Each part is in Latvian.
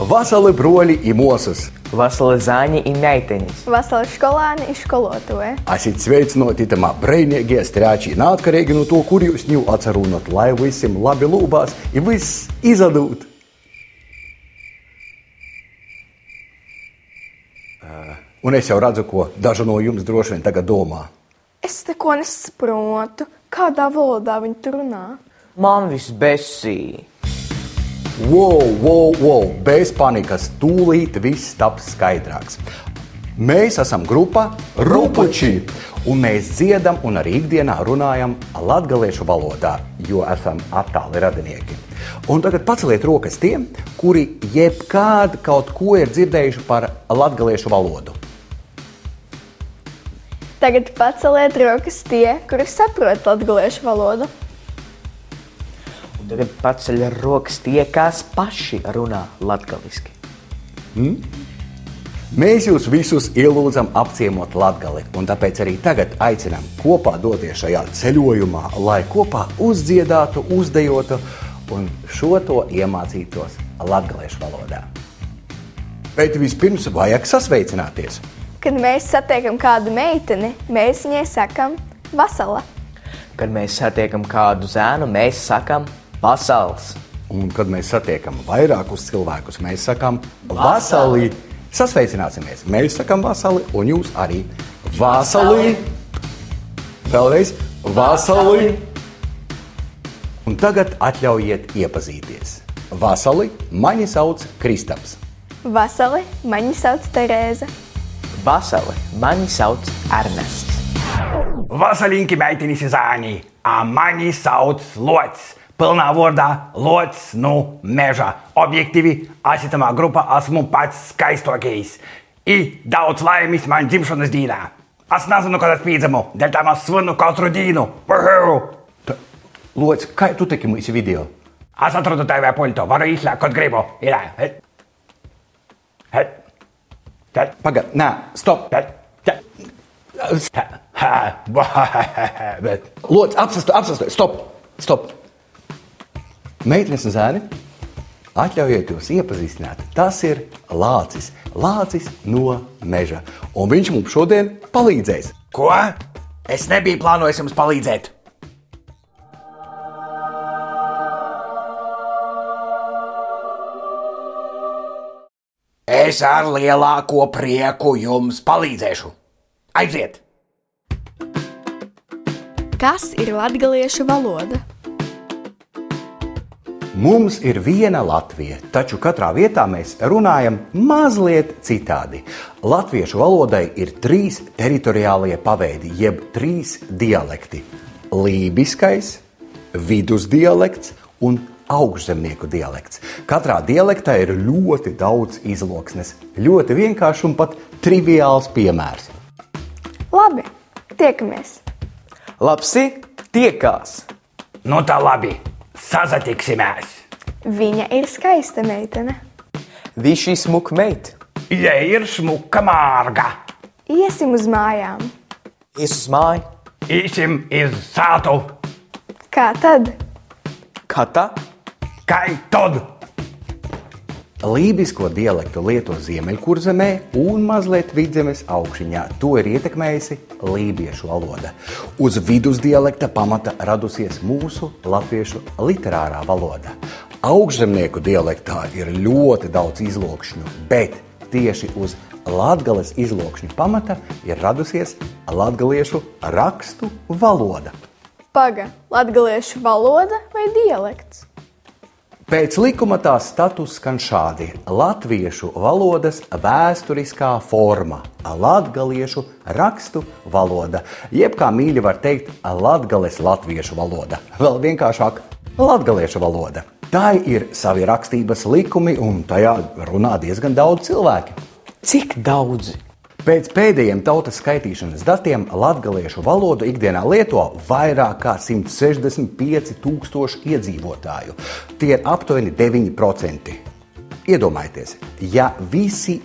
Vasali broļi i mosas. Vasali zāņi i meitenis. Vasali školāni i školotuvē. Esit sveicinoti itamā breinīgie strēči, neatkarīgi no to, kur jūs ņū atcerūnot, lai visiem labi lūbās i viss izadūt. Un es jau redzu, ko daži no jums droši vien tagad domā. Es neko nesaprotu. Kādā valodā viņi tur runā? Man viss besī. Wow, bez panikas, tūlīt viss taps skaidrāks. Mēs esam grupa Rupuči, un mēs dziedam un arī ikdienā runājam latgaliešu valodā, jo esam attāli radinieki. Un tagad paceliet rokas tiem, kuri jebkād kaut ko ir dzirdējuši par latgaliešu valodu. Tagad paceliet rokas tie, kuri saprot latgaliešu valodu. Un tagad paceļ rokas tie, kas paši runā latgaliski. Mēs jūs visus ielūdzam apciemot Latgali, un tāpēc arī tagad aicinām kopā doties šajā ceļojumā, lai kopā uzdziedātu, uzdejotu un šo to iemācītos latgaliešu valodā. Bet vispirms vajag sasveicināties. Kad mēs satiekam kādu meiteni, mēs viņai sakam vasala. Kad mēs satiekam kādu zēnu, mēs sakam vasals. Un kad mēs satiekam vairākus cilvēkus, mēs sakam vasali. Sasveicināsimies. Mēs sakam vasali, un jūs arī vasali. Vēlreiz vasali. Un tagad atļaujiet iepazīties. Vasali, mani sauc Kristaps. Vasali, mani sauc Terēza. Vasali, mani sauc Ernests. Vasalinki meitenis zāņi, a mani sauc Lots. Pilnā vārdā Lots no meža. Objektīvi, asitamā grupā esmu pats skaistākais. I daudz laimes man dzimšanas dienā. Es nezinu, kad es pīdzamu, dēļ tam es svinu katru dienu. Lots, kā tu teki mūsu video? Es atradu TV pultu, varu izslēgt, kad gribu. Pagad, nē, stop. Lots, apsastāj, stop. Meitenes un zēni, atļaujiet jūs iepazīstināt. Tas ir Lācis. Lācis no meža. Un viņš mums šodien palīdzēs. Ko? Es nebiju plānojis jums palīdzēt. Es ar lielāko prieku jums palīdzēšu. Aiziet! Kas ir latgaliešu valoda? Mums ir viena Latvija, taču katrā vietā mēs runājam mazliet citādi. Latviešu valodai ir 3 teritoriālie paveidi, jeb 3 dialekti. Lībiskais, vidusdialekts un augšzemnieku dialekts. Katrā dialektā ir ļoti daudz izloksnes, ļoti vienkāršs un pat triviāls piemērs. Labi, tiekamies. Lapsi, tiekās. Nu tā labi, sazatiksimies. Viņa ir skaista meitene. Viši smuk meit. Ja ir smuka mārga. Iesim uz mājām. Ies uz māju. Īsim iz sātu. Kā tad? Kā tā? Kai tad? Lībisko dialektu lieto Ziemeļkurzemē un mazliet Vidzemes augšņā. To ir ietekmējusi lībiešu valoda. Uz vidusdialekta pamata radusies mūsu latviešu literārā valoda. Augšzemnieku dialektā ir ļoti daudz izlokšņu, bet tieši uz Latgales izlokšņu pamata ir radusies latgaliešu rakstu valoda. Paga, latgaliešu valoda vai dialekts? Pēc likuma tās status skan šādi: latviešu valodas vēsturiskā forma, latgaliešu rakstu valoda, jeb kā mīļi var teikt, Latgales latviešu valoda, vēl vienkāršāk latgaliešu valoda. Tā ir savi rakstības likumi un tajā runā diezgan daudz cilvēki. Cik daudzi? Pēc pēdējiem tautas skaitīšanas datiem latgaliešu valodu ikdienā lieto vairāk kā 165 000 iedzīvotāju. Tie ir aptuveni 9%. Iedomājieties, ja visi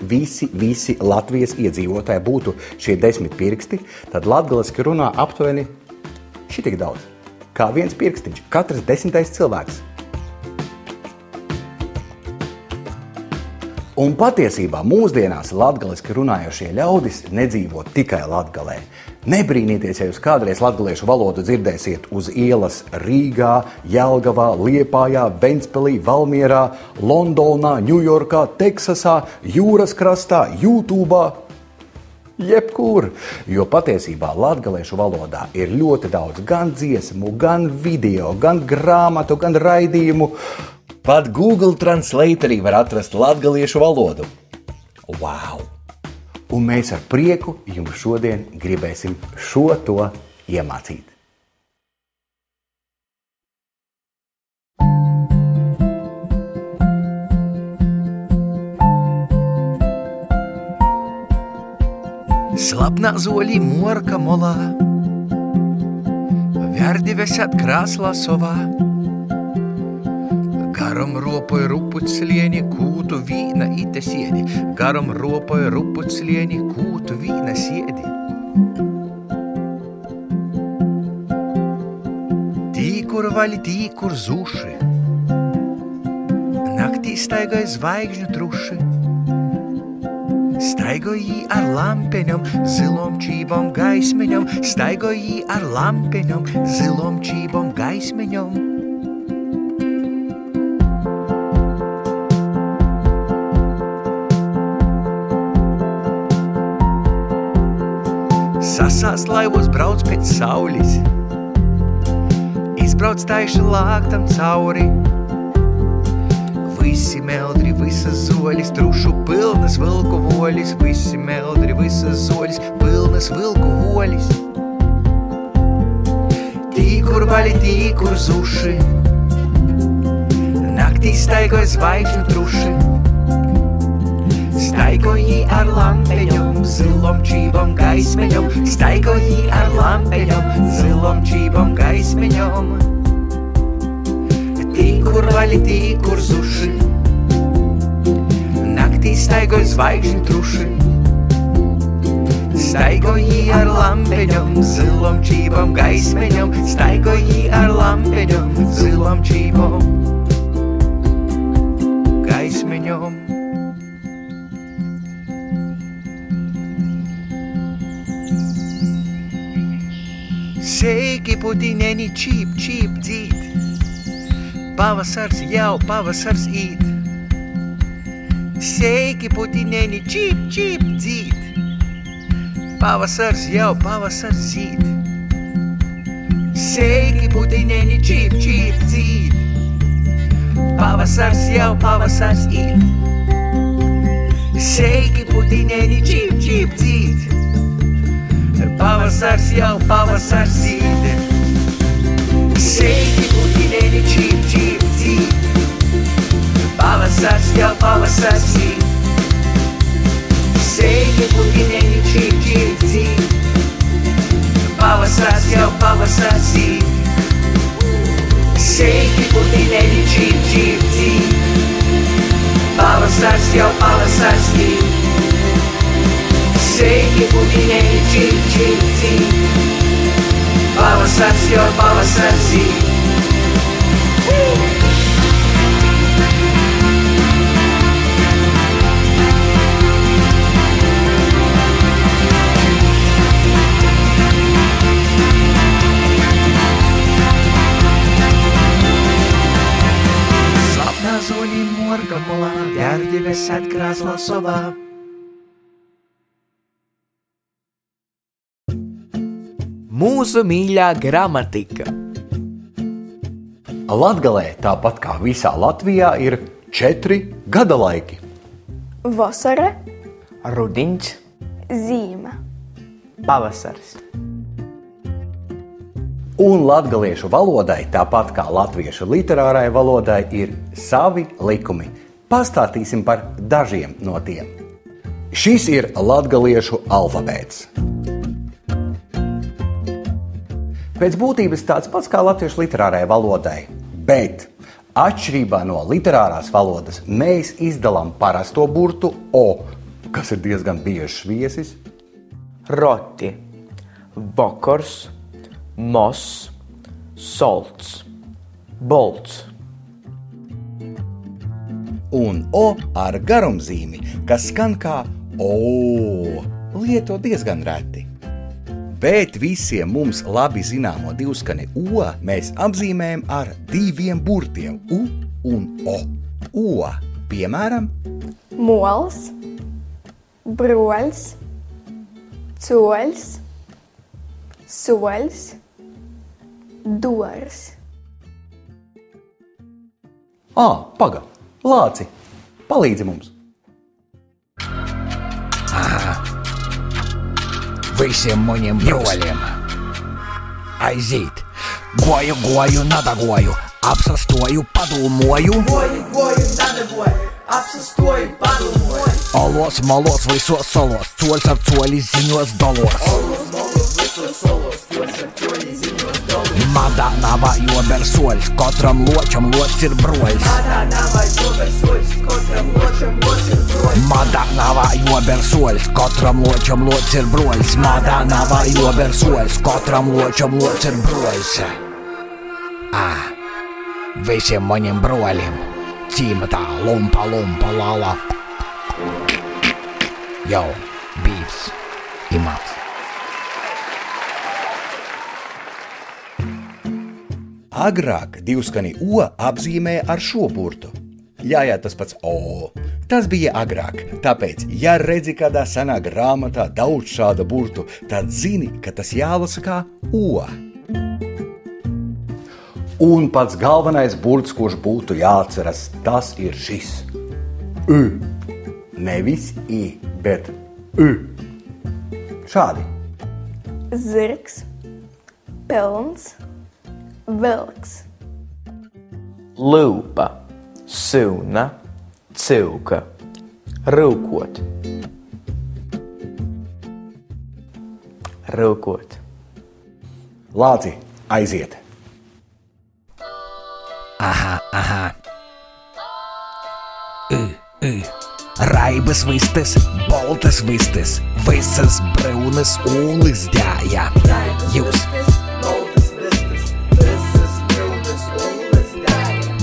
Latvijas iedzīvotāji būtu šie 10 pirksti, tad latgaliski runā aptuveni šitik daudz. Kā viens pirkstiņš, katrs 10. cilvēks. Un patiesībā mūsdienās latgaliski runājošie ļaudis nedzīvo tikai Latgalē. Nebrīnieties, ja jūs kādreiz latgaliešu valodu dzirdēsiet uz ielas Rīgā, Jelgavā, Liepājā, Ventspilī, Valmierā, Londonā, Ņujorkā, Teksasā, Jūras krastā, YouTubā, jebkur. Jo patiesībā latgaliešu valodā ir ļoti daudz gan dziesmu, gan video, gan grāmatu, gan raidījumu. Pat Google Translatorī var atrast latgaliešu valodu. Wow! Un mēs ar prieku jums šodien gribēsim šo to iemācīt. Slapnā zoļī morka molā, verdives at krāslā sovā. Garom ropoja rupuclieni, kūtu vīna ite siedi. Garom ropoja rupuclieni, kūtu vīna siedi. Tīkur vaļi, tīkur zuši. Naktī staigoja zvaigžņu truši. Staigoja jī ar lampeņom, zilom čībom gaismeņom. Staigoja jī ar lampeņom, zilom čībom gaismeņom. Sasās laivos brauc pēc saulis, izbrauc taiši lāgtam cauri. Visi meldri, visas zoļis, trušu pilnas vilku voļis. Visi meldri, visas zoļis, pilnas vilku voļis. Tīkur vaļi, tīkur zuši, naktī staigoja zvaigžņu truši. Staigoja jī ar lampeņom, zilom čībom gaismeņom. Staigoja jī ar lampeņom, zilom čībom gaismeņom. Tīkur vaļi, tīkur zuši, naktī staigoja zvaigžņu truši. Staigoja jī ar lampeņom, zilom čībom gaismeņom. Staigoja jī ar lampeņom, zilom čībom gaismeņom. Seiki putineni čīp, čīp dzīt. Pavasars jau pavasars īt. Seiki putineni čīp, čīp dzīt. Pavasars jau pavasars zīt. Seiki putineni čīp, čīp dzīt. Pavasars jau pavasars īt. Seiki putineni čīp, čīp dzīt. Pavasars jau pavasars zīt. Seiki putineni čīp, čīp dzīt. Pavasars jau pavasars zīt. Seiki putineni čīp, čīp dzīt. Pavasars jau pavasars zīt. Seiki putineni čīp, čīp dzīt. Pavasars jau pavasars zīt. Seiki putineni čīp, čīp dzīt. Pavasars jau pavasars zīt. Slapnā zoļī morka molā, verdives at krāslā sovā. Mūsu mīļā gramatika. Latgalē, tāpat kā visā Latvijā, ir 4 gada laiki. Vasara, Rudiņš, zīme. pavasars. Un latgaliešu valodai, tāpat kā latviešu literārai valodai, ir savi likumi. Pastāstīsim par dažiem no tiem. Šis ir latgaliešu alfabēts. Pēc būtības tāds pats kā latviešu literārai valodai, bet atšķirībā no literārās valodas mēs izdalām parasto burtu O, kas ir diezgan biežs viesis. Roti, vokors, mos, solts, bolts. un O ar garumzīmi, kas skan kā O, lieto diezgan reti. Bet visiem mums labi zināmo divskani O mēs apzīmējam ar diviem burtiem U un O. O, piemēram, Mols, broļs, coļs, soļs, dors. Paga, Lāci, palīdzi mums. Visiem moņiem broļiem aiziet. Goju, nadagoju, apsastoju, padomāju. Goju, nadagoju, apsastoju, padomāju. Olos, malos, visos solos, coļs ar coļi ziņos dolos. Madā nava jober soļs, katram ločam lots ir broļs. Madā nava jober soļs, katram ločam lots ir broļs. Madā nava jober soļs, katram ločam lots ir broļs. Visiem maņiem broļiem cīmatā lumpa, lala. Jau, bīvs, imats. Agrāk divskani O apzīmēja ar šo burtu. Jā, tas pats O. Tas bija agrāk, tāpēc, ja redzi kādā senā grāmatā daudz šāda burtu, tad zini, ka tas jālasa kā O. Un pats galvenais burts, kurš būtu jāatceras, tas ir šis. U. Nevis I, bet U. Šādi. Zirgs, pilns, vilks. Lūpa, sūna, cilka, rūkot. Rūkot. Lāci, aiziet. Aha. Raibas vistas, boltas vistas, visas brūnas ūlis dēja. Jūs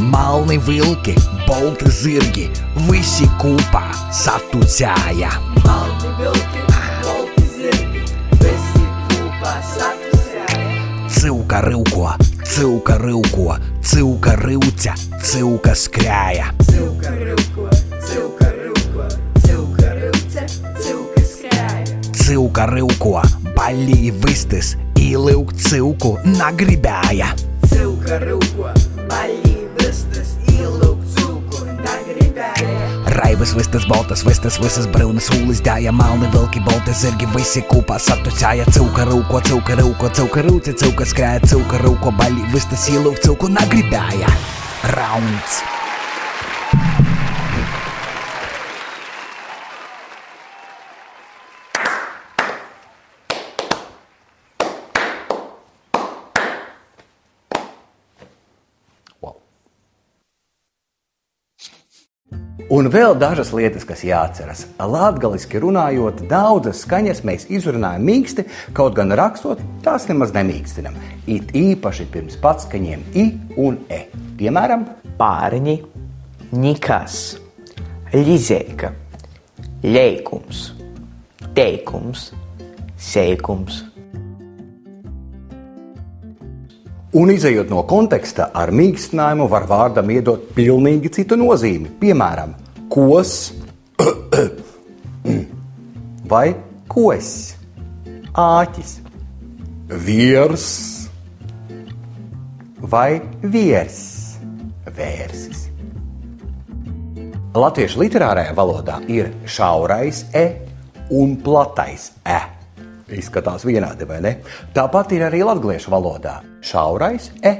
malni vilki, bolti zirgi, visi kopā satucēja. Malni vilki, bolti zirgi, visi kopā satucēja. Cilka rūko, cilka rūko, cilka rūce, cilka skrēja. Cilka rūko, cilka rūko, cilka rūce, cilka skrēja. Cilka rūko, baļī vistas, ieliuk cilku nagribēja. Cilka rūko, baļī vistas, ieliuk cilku nagribēja. Raibas vistas, boltas vistas, visas brūnas ūlis dēja. Malni vilki, bolti zirgi, visi kopā satucēja. Cilka rūko, cilka rūko, cilka rūce, cilka skrēja. Cilka rūko, baļī vistas, ieliuk cilku nagribēja. Rauns. Un vēl dažas lietas, kas jāatceras. Latgaliski runājot, daudzas skaņas mēs izrunājam mīksti, kaut gan rakstot, tās nemaz nemīkstinam. It īpaši pirms patskaņiem I un E. Piemēram, Pārņi, nikas, lizeika, leikums, teikums, seikums. un izejot no konteksta ar mīkstinājumu var vārdam iedot pilnīgi citu nozīmi. Piemēram, kos vai kos, āķis, viers vai viers, vērsis. Latviešu literārajā valodā ir šaurais e un platais e. Izskatās vienādi, vai ne? Tāpat ir arī latgaliešu valodā šaurais e,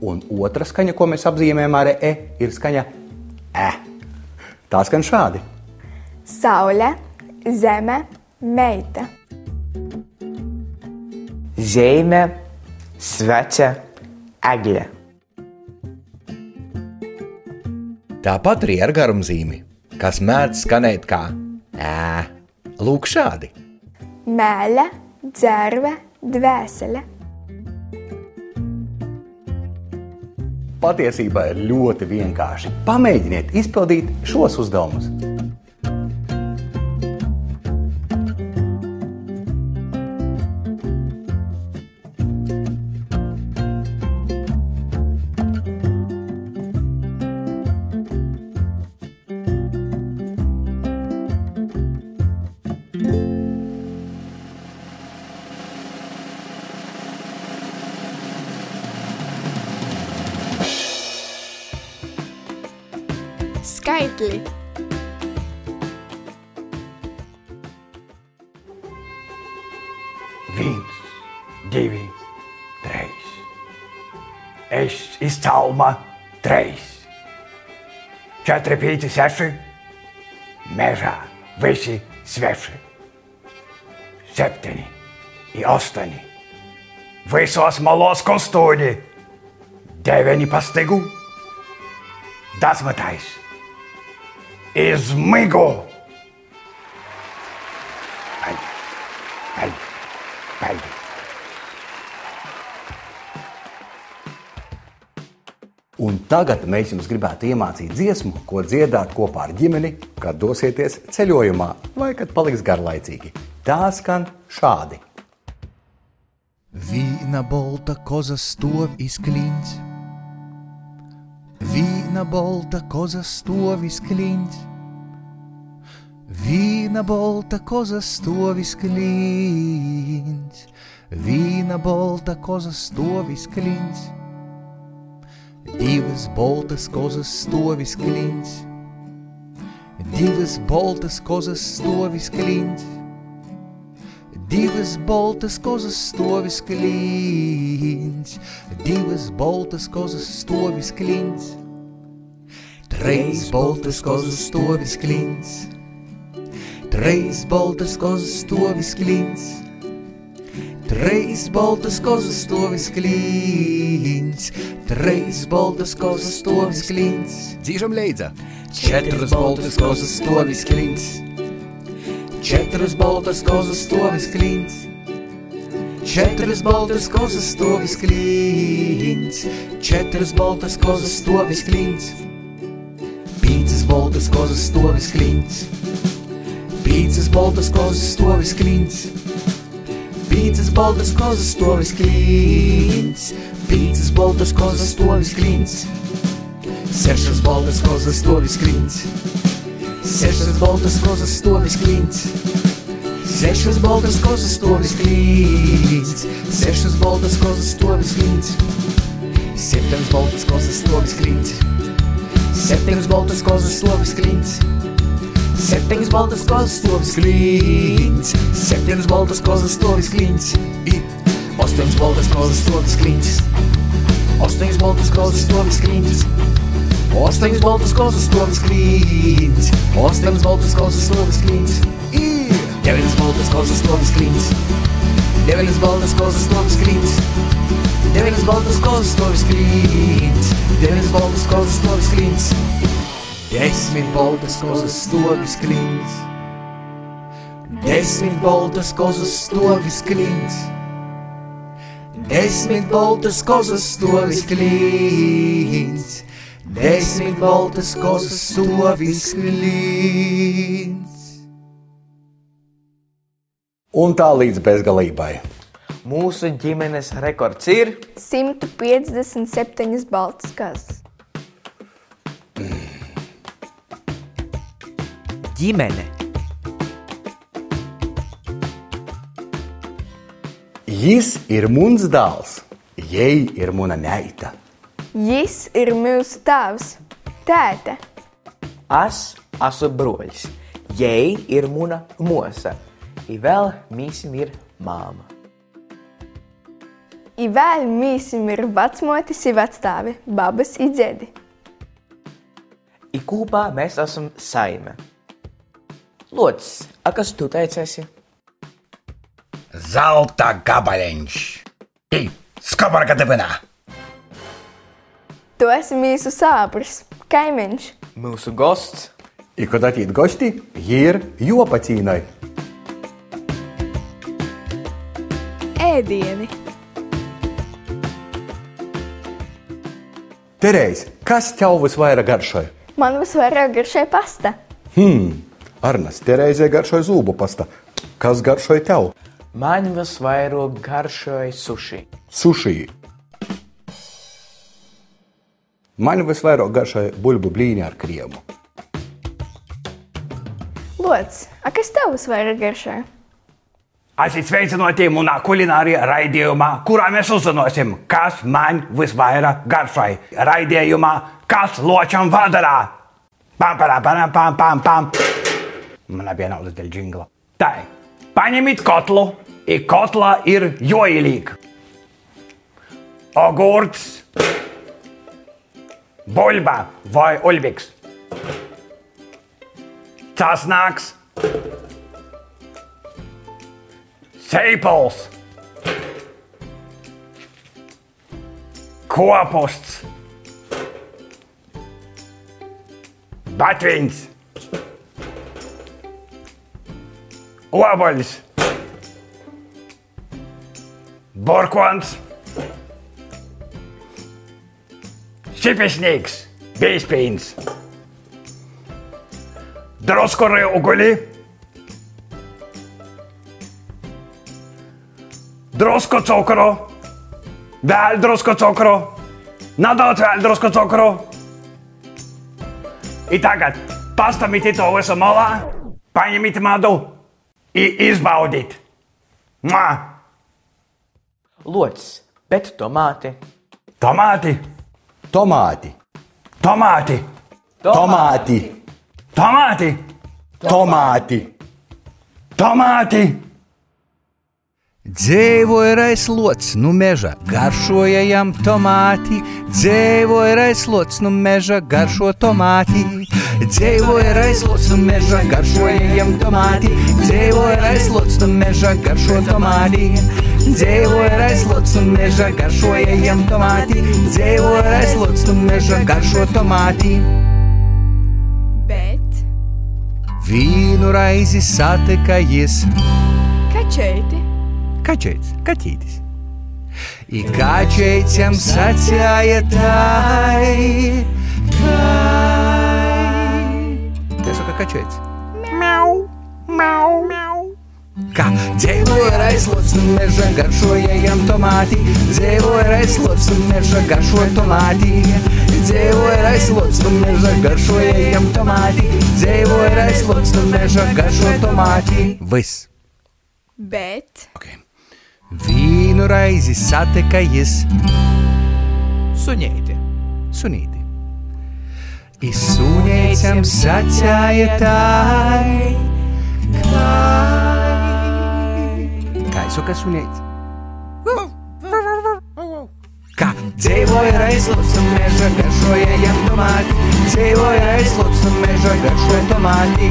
un otra skaņa, ko mēs apzīmējam ar e, ir skaņa e. Tā skan šādi. Saule, zeme, meita. Zeme, svece, egle. Tāpat arī ar garumzīmi, kas mēdz skanēt kā ē. Lūk šādi. Mēle, dzerve, dvēsele. Patiesībā ir ļoti vienkārši. Pamēģiniet izpildīt šos uzdevumus. Skaitļi. Viens, divi, trīs. Es izcēlma trīs. 4, 5, 6. Mežā visi sveši. 7, 8. Visos malos kustūņi. 9 pastigu. 10. Izmigu. Paldies. Un tagad mēs jums gribētu iemācīt dziesmu, ko dziedāt kopā ar ģimeni, kad dosieties ceļojumā vai kad paliks garlaicīgi. Tā skan šādi. Vīna bolta koza stov izkliņš. Vīna bolta koza stov izkliņš. Vīna bolta koza stov izkliņš. Vīna bolta koza stov izkliņš. Divas boltas kozas stov izkliņš. Divas boltas kozas stov izkliņš. Divas boltas kozas stov izkliņš. Divas boltas kozas stov izkliņš. Trīs boltas kozas stov izkliņš. Trīs boltas kozas stov izkliņš. Trīs boltas kozas stov izkliņš. Trīs boltas kozas stov izkliņš. Dzīžam leidza. 4 boltas kozas stov izkliņš. 4 boltas kozas stov izkliņš. 4 boltas kozas stov izkliņš. 4 boltas kozas stov izkliņš. 5 boltas kozas stov izkliņš. 5 boltas kozas stov izkliņš. 5 boltas kozas stov izkliņš. 5 boltas kozas stov izkliņš. 6 boltas kozas stov izkliņš. 6 boltas kozas stov izkliņš. 6 boltas kozas stov izkliņš. 6 boltas kozas stov izkliņš. 7 boltas kozas stov izkliņš. 7 boltas kozas stov izkliņš. 7 boltas kozas stov izkliņš. 7 boltas kozas stov izkliņš. 8 boltas kozas stov izkliņš. 8 boltas kozas stov izkliņš. 8 boltas kozas stov izkliņš. 8 boltas kozas stov izkliņš. 9 boltas kozas stov izkliņš. 9 boltas kozas stov izkliņš. 9 boltas kozas stov izkliņš. 9 boltas kozas stov izkliņš. 10 boltas kozas stov izkliņš. 10 boltas kozas stov izkliņš. 10 boltas kozas stov izkliņš. 10 boltas kozas stov izkliņš. Un tā līdz bezgalībai. Mūsu ģimenes rekords ir 157 baltas kazas. ģimene. Jis ir muns dāls, jei ir muna meita. Jis ir mūsu tēvs, tēte. Es esmu broļs. Jei ir muna mosa. I vēl mīsim ir māma. I vēl mīsim ir vecmotis i vecstāvi, babas i dzedi. I kūpā mēs esam saime. Locis, a kas tu teicēsi? Zelta gabaliņš. Skabarka dibinā. Tu esi mīsu sāpris, kaimiņš. Mūsu gosts. I kad atīt gosti, ir jopacīnai. Ēdieni. Terēs, kas tev visvairāk garšoja? Man visvairāk garšoja pasta. Arnas, Terēzē garšoja zūbu pasta. Kas garšoja tev? Man visvairāk garšoja suši. Suši. Man visvairāk garšoja buļbu blīni ar kriemu. Lots, a kas tev visvairāk garšoja? Esiet sveicināti mūnā kulinārija raidījumā, kurā mēs uzzināsim, kas man visvairāk garšoja. Raidījumā, kas ločam vadarā. Pam, pam, pam, pam, pam, pam. Man nebija naudas dēļ džingla. Tā, paņemiet kotlu, i kotlā ir joilīk. Ogurts, buļba vai ulbiks. Česnaks, sēpols, kopusts, batviņš, obuolis, burkons, šipisnieks, bīspīns, drusku rūguli, drusku cukru, vēl drusku cukru, nedaudz vēl drusku cukru. I tagad pastamīt to visu malā, paņemīt madu i izbaudīt. Mua! Lots, bet tomāti. Tomāti, Tomāti. tomāti, Tomāti. tomāti, Tomāti. tomāti. Dzēvoja raislots nu meža, garšoja jam tomāti. Dzēvoja raislots nu meža, garšo tomāti. Dzēvoja raislots nu meža, garšoja jam tomāti. Dzēvoja raislots nu meža, garšo tomāti. Dzēvoja raislots nu meža, garšoja jam tomāti. Dzēvoja raislots nu meža, garšo tomāti. Bet Vīnu raizi satika jis. kačeiti. Kačeits, kaķītis. I kačeits jam sacēja tai. Kā saka kačeits? Miau, miau, miau. Kā dzēvoja raislots nu meža, garšoja jam tomāti. Dzēvoja raislots nu meža, garšoja tomāti. Dzēvoja raislots nu meža, garšoja jam tomāti. Dzēvoja raislots nu meža, garšoja tomāti. Viss. Bet Okay. Vīnu raizi satika jis. Suņēti. Sunīti. I suņēcam sacēja tai. Kā saka sunīts? Kā dzēvoja raislots un meža, garšoja jam tomāti. Dzēvoja raislots un meža, garšoja tomāti.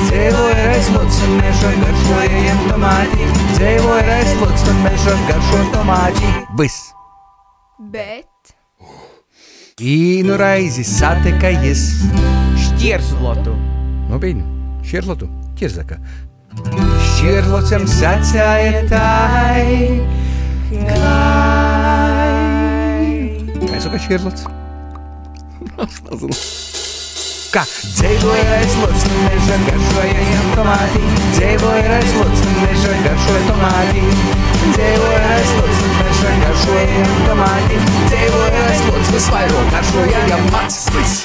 Dzēvoja raislots un meža, garšoja jam tomāti. Dzēvoja raislots un meža, garšoja tomāti. Viss. bet Īnu raizi satika jis. Šķierslotu. Nopietni, šķierslotu, ķirzaka. Šķierslotam sacēja tai. Kā saka šķierslots? Kā dzēvoja raislots un meža, garšoja jam tomāti. Dzēvoja raislots un meža, garšoja tomāti. Dzēvoja raislots un meža, garšoja jam tomāti. Dzēvoja raislots visvairāk, garšoja jam mats. Viss.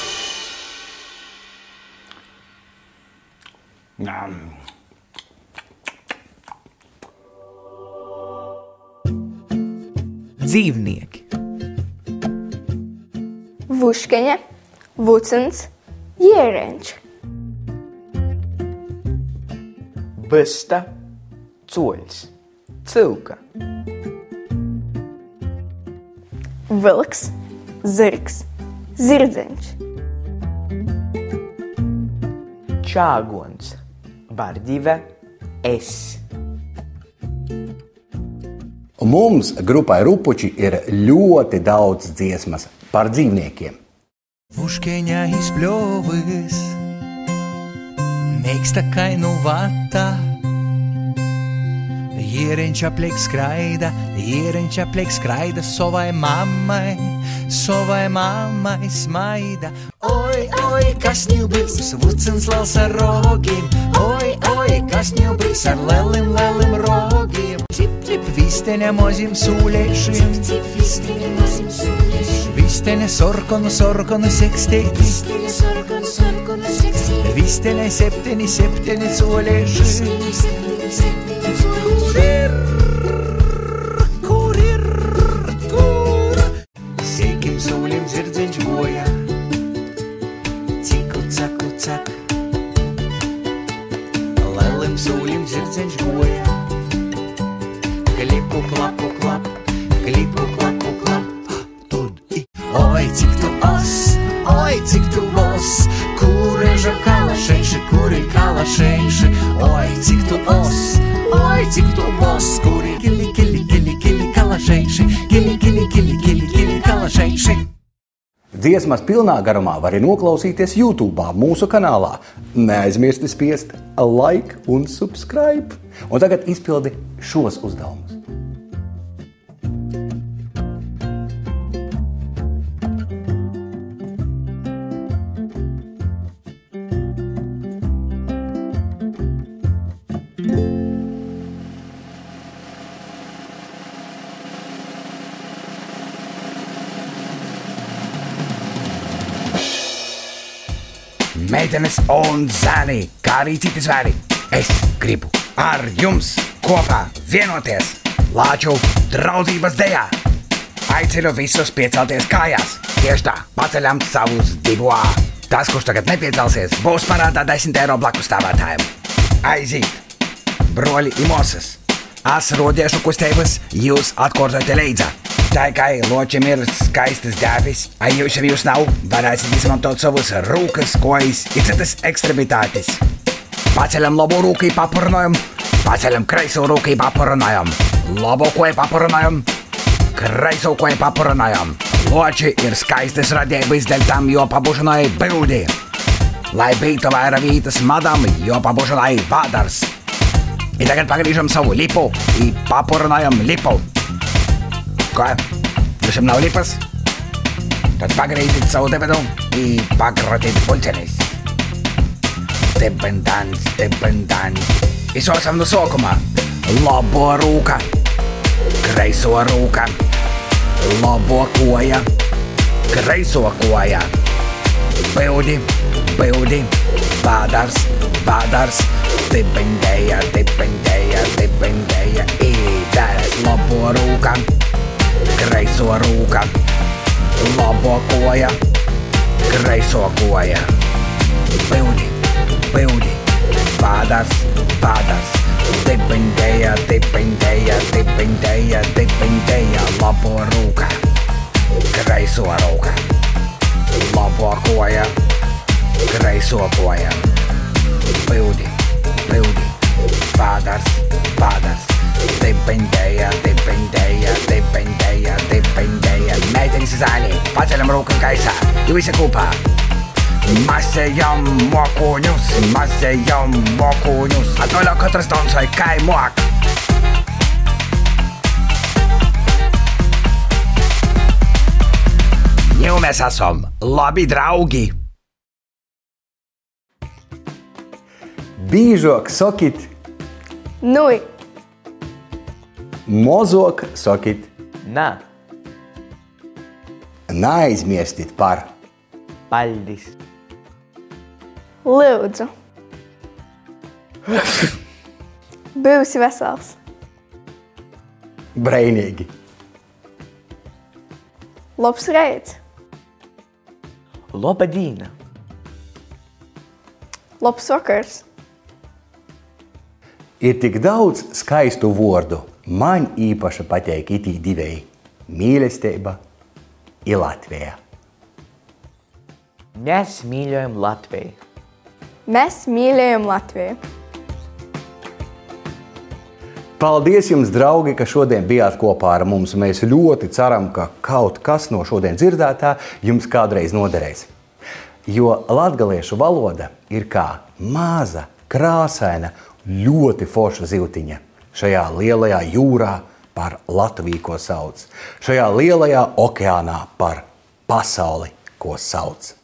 Dzīvnieki. vuškeņa, vucens, jēreņš, Bysta. Coļs. Cilka. vilks, zirgs, zirdzeņš, Čāgons. Bardive. Es. Mums grupai Rupuči ir ļoti daudz dziesmas par dzīvniekiem. Vuškeņa izpļovis, mėgsta kainų vata. Ji Iereņš apliek skraida savai mammai smaida. Oi, oi, kas ņū būs, vucins lels ar rogiem. Oi, oi, kas ņū būs ar lelim rogiem. Cip, cip, visteņa mozim sūlēšiem. Visteņa sorkonu seksteiti. Visteņa septeni sūlēšiem. Kur Seikim sūlim zirdzeņš goja. Ciku, caku, cak. Lelim sūlim zirdzeņš goja. Klipu, klapu, klap. Klipu, klapu, klap. Tud i. Oi, cik tu os, oi, cik tu os. Kureža kalašeiši, kuri kalašeiši. Oi, cik tu os, oi, cik tu os. Kuri kili kalašeiši. Kili kalašeiši. Dziesmas pilnā garumā var arī noklausīties YouTube mūsu kanālā. Neaizmirsti spiest like un subscribe. Un tagad izpildi šos uzdevumus. Meitenes un zēni, kā arī citi zvēri, es gribu ar jums kopā vienoties Lāču draudzības dejā. Aicinu visus piecelties kājās. Tieši tā, paceļam savus dibuā. Tas, kurš tagad nepiecelsies, būs parādā 10 eiro blakus stāvētājiem. Aiziet, broļi i mosas. Es rodiešu kustības, jūs atkortojat leidza. Tikai ločiem ir skaistas dēvis, jūs nav, varēsiet izmantot savus rūkas, kojas i citas ekstremitātes. Paceļam labo rūku paparunājam, paceļam kreiso rūku paparunājam, labo koju paparunājam, kreiso koju paparunājam. Loči ir skaistas radības dēļ tam, jo pabušanai bildi. Lai bītu vaira vītas madam, jo pabušanai vādars. I tagad pagrīžam savu lipu i paparunājam lipu. Ko? Jūs nav lipas? Tad pagrīzīt savu debedu i pagrotīt pulcenis. Debendans. Izsosam no sokuma. Labo rūka, kreiso rūka, labo koja, kreiso koja. Bildi, vādars, debendēja, i dēs labo rūka. Kreiso rūka, labo koja, kreiso koja. Bildi, vādars, debendēja, labo rūka, kreiso rūka, labo koja, kreiso koja. Bildi, vādars, debendēja. Meitenes zāļi, paceļam rūku gaisā, jo visi kopā. Masējam mokuņus, atvaļā katras dansai kai mok. Jau mēs esam labi draugi. Bīžok sakit, Nui, mozok sakit, Nā, neaizmirstit par. paļdis. lūdzu. Būsi vesels. Breinīgi. Labs reids. Loba dīna. Labs vakars. Ir tik daudz skaistu vārdu. Man īpaši pateik itī divēji – mīlestība i Latvija. Mēs mīļojam Latviju. Mēs mīlējam Latviju. Paldies jums, draugi, ka šodien bijāt kopā ar mums. Mēs ļoti ceram, ka kaut kas no šodien dzirdētā jums kādreiz noderēs. Jo latgaliešu valoda ir kā maza, krāsaina, ļoti forša zivtiņa. šajā lielajā jūrā par Latviju, ko sauc, šajā lielajā okeānā par pasauli, ko sauc.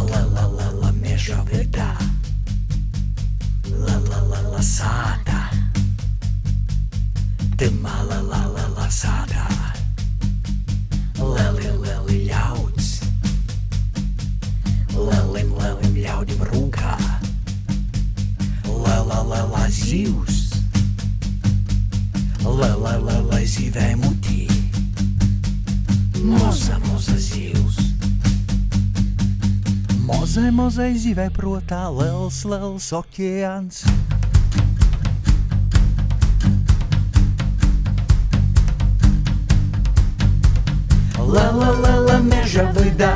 La meža vidā, la sātā, timā la sātā, leli ļauds, lelim ļaudim rūkā, la zivs, la zivē mutī, moza zivs. Mozai zivē protā, liels okeāns. La meža vidā,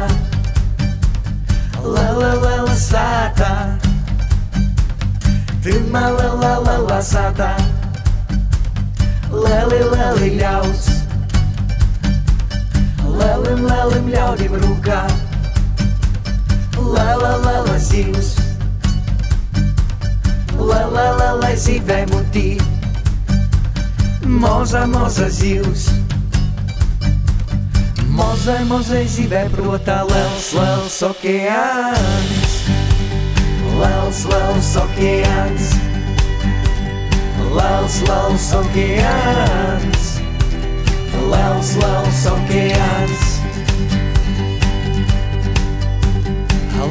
la sātā, timā la sātā, leli ļauds, lelim ļaudim rūkā. La zivs, la zivē mutī, moza zivs. Mozai zivē protā, liels okeāns, liels okeāns, liels okeāns, liels okeāns.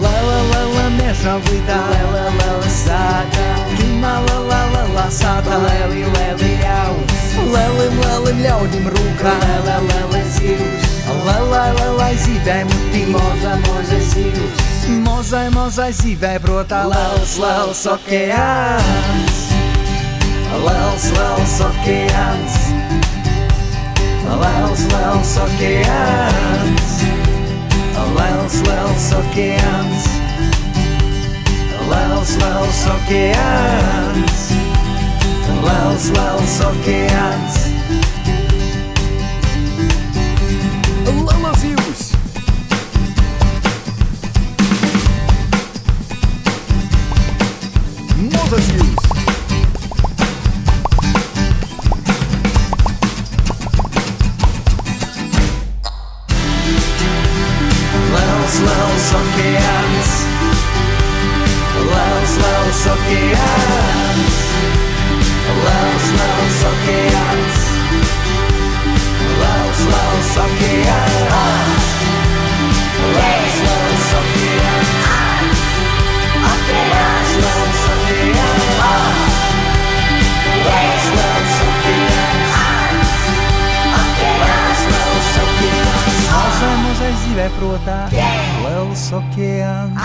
La meža vidā, la sātā, timā la sātā, leli ļauds, lelim ļaudim rūkā, la zivs, la zivē mutī, moza zivs, mozai zivē protā, liels okeāns, liels okeāns, liels okeāns. Liels okeāns, liels okeāns, liels okeāns. Lala zivs! Moza zivs! Liels okeāns, liels okeāns, liels okeāns, liels okeāns, liels okeāns, Mozai zivē protā, liels okeāns,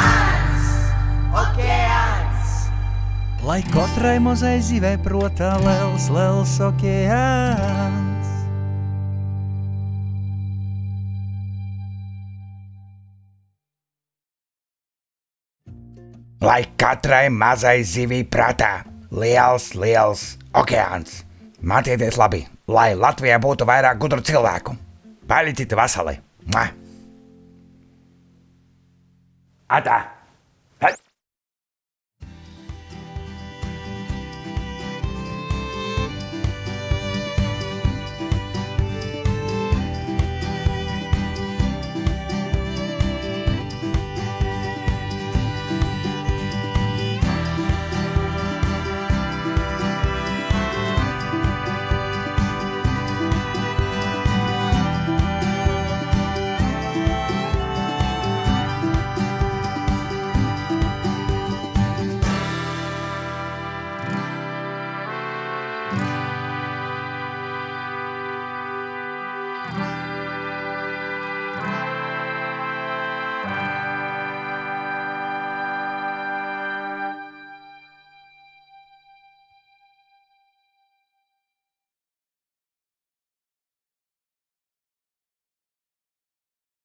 lai katrai mozai zivē protā, liels okeāns. Lai katrai mazai zivij prātā, liels okeāns. Mācieties labi, lai Latvijā būtu vairāk gudru cilvēku. Palieciet veseli! Atā!